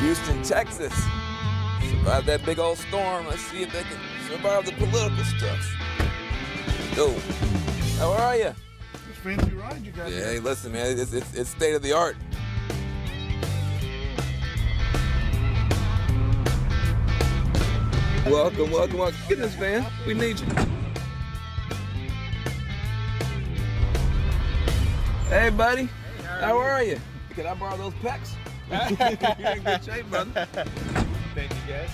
Houston, Texas. Survive that big old storm. Let's see if they can survive the political stuff. Yo, how are you? It's a fancy ride you got. Yeah, hey, listen, man, it's state of the art. Welcome. Goodness, man, we need you. Hey, buddy, how are you? Can I borrow those pecs? You're in good shape, brother. Thank you, guys.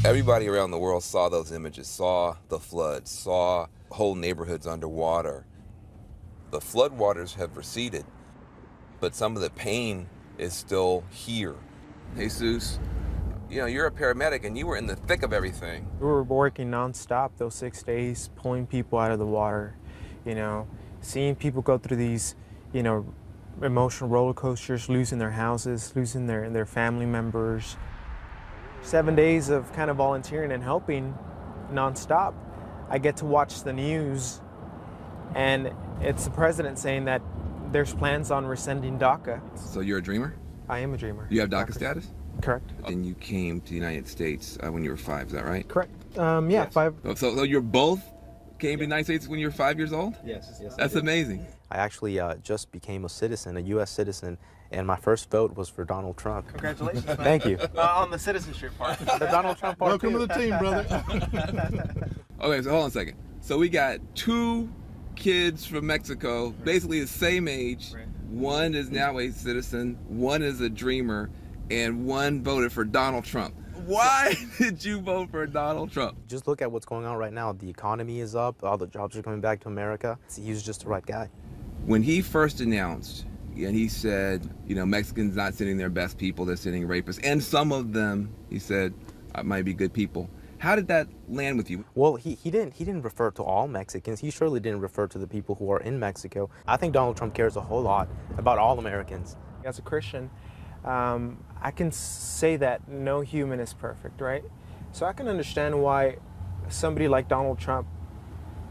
Everybody around the world saw those images, saw the floods, saw whole neighborhoods underwater. The floodwaters have receded, but some of the pain is still here. Jesus, you know, you're a paramedic and you were in the thick of everything. We were working nonstop those 6 days, pulling people out of the water, you know, seeing people go through these, you know, emotional roller coasters, losing their houses, losing their family members. 7 days of kind of volunteering and helping nonstop. I get to watch the news, and it's the president saying that there's plans on rescinding DACA. So you're a dreamer? I am a dreamer. You have DACA status? Correct. And you came to the United States when you were 5, is that right? Correct. Yeah, Yes. 5. So you're both came to the United States when you were 5 years old? Yes. That's amazing. I actually just became a citizen, a U.S. citizen, and my first vote was for Donald Trump. Congratulations, man. Thank you. On the citizenship part. The Donald Trump part. Welcome to the team, brother. Okay, so hold on a second. So we got 2 kids from Mexico, basically the same age. Right. One is now a citizen, one is a dreamer, and one voted for Donald Trump. Why did you vote for Donald Trump? Just look at what's going on right now. The economy is up. All the jobs are coming back to America. He was just the right guy. When he first announced, and he said, you know, Mexicans not sending their best people, they're sending rapists, and some of them, he said, might be good people. How did that land with you? Well, he didn't refer to all Mexicans. He surely didn't refer to the people who are in Mexico. I think Donald Trump cares a whole lot about all Americans. As a Christian, I can say that no human is perfect, right? So I can understand why somebody like Donald Trump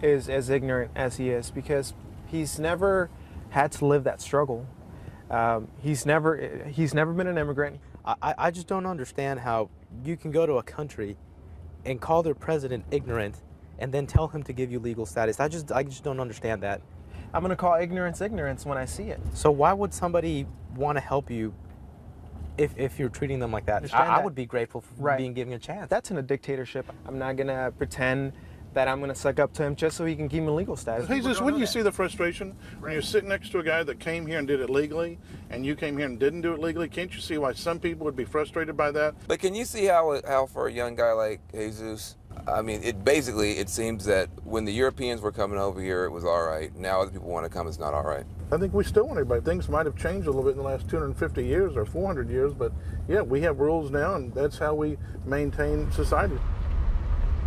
is as ignorant as he is, because he's never had to live that struggle. He's never been an immigrant. I just don't understand how you can go to a country and call their president ignorant and then tell him to give you legal status. I just don't understand that. I'm gonna call ignorance ignorance when I see it. So why would somebody want to help you if you're treating them like that? Understand I that. would be grateful for being given a chance. That's in a dictatorship. I'm not gonna pretend that I'm gonna suck up to him just so he can give me legal status. Jesus, wouldn't you see the frustration when you're sitting next to a guy that came here and did it legally, and you came here and didn't do it legally? Can't you see why some people would be frustrated by that? But can you see how for a young guy like Jesus, I mean, it seems that when the Europeans were coming over here, it was all right. Now other people want to come, it's not all right. I think we still want everybody. Things might have changed a little bit in the last 250 years or 400 years, but yeah, we have rules now, and that's how we maintain society.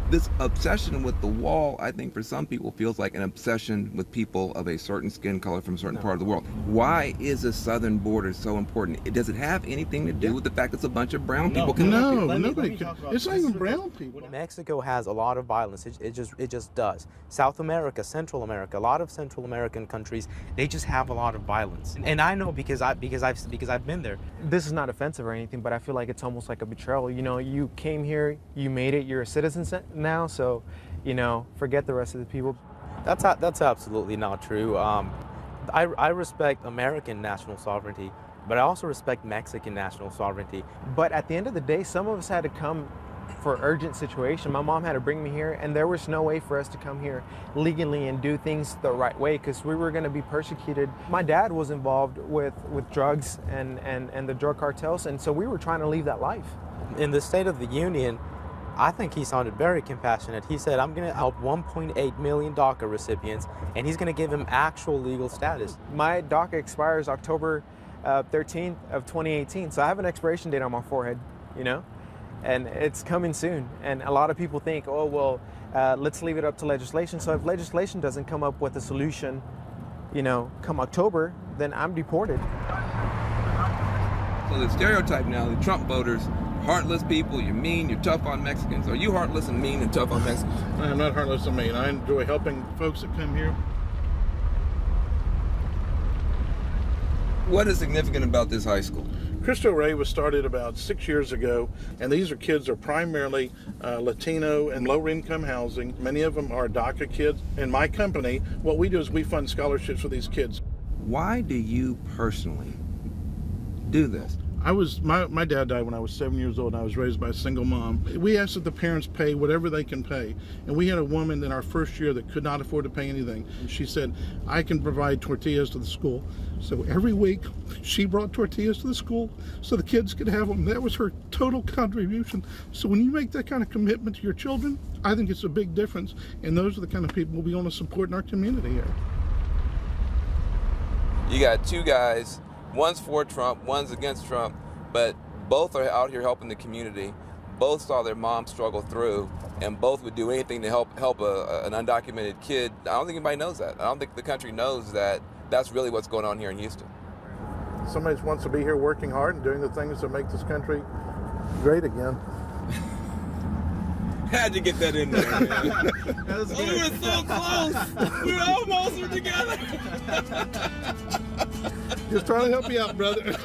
This obsession with the wall, I think for some people feels like an obsession with people of a certain skin color from a certain part of the world. Why is the southern border so important? Does it have anything to do with the fact it's a bunch of brown people? No, nobody. It's not even brown people. Mexico has a lot of violence. It just does. South America, Central America, a lot of Central American countries, they just have a lot of violence. And I know because I've been there. This is not offensive or anything, but I feel like it's almost like a betrayal. You know, you came here, you made it, you're a citizen now, so, you know, forget the rest of the people. That's absolutely not true. I respect American national sovereignty, but I also respect Mexican national sovereignty. But at the end of the day, some of us had to come for urgent situation. My mom had to bring me here, and there was no way for us to come here legally and do things the right way because we were going to be persecuted. My dad was involved with drugs and the drug cartels, and so we were trying to leave that life. In the State of the Union, I think he sounded very compassionate. He said, I'm going to help 1.8 million DACA recipients, and he's going to give them actual legal status. My DACA expires October 13th of 2018, so I have an expiration date on my forehead, you know, and it's coming soon. And a lot of people think, oh, well, let's leave it up to legislation. So if legislation doesn't come up with a solution, you know, come October, then I'm deported. So the stereotype now, the Trump voters heartless people, you're mean, you're tough on Mexicans. Are you heartless and mean and tough on Mexicans? I am not heartless and mean. I enjoy helping folks that come here. What is significant about this high school? Cristo Rey was started about 6 years ago, and these are kids that are primarily Latino and lower income housing. Many of them are DACA kids. In my company, what we do is we fund scholarships for these kids. Why do you personally do this? My dad died when I was 7 years old, and I was raised by a single mom. We asked that the parents pay whatever they can pay. And we had a woman in our first year that could not afford to pay anything. And she said, I can provide tortillas to the school. So every week, she brought tortillas to the school so the kids could have them. That was her total contribution. So when you make that kind of commitment to your children, I think it's a big difference. And those are the kind of people we want to support in our community here. You got two guys, one's for Trump, one's against Trump, but both are out here helping the community. Both saw their mom struggle through, and both would do anything to help an undocumented kid. I don't think anybody knows that. I don't think the country knows that that's really what's going on here in Houston. Somebody wants to be here working hard and doing the things that make this country great again. Had to get that in there, man. We were so close. We almost were together. Just trying to help you out, brother.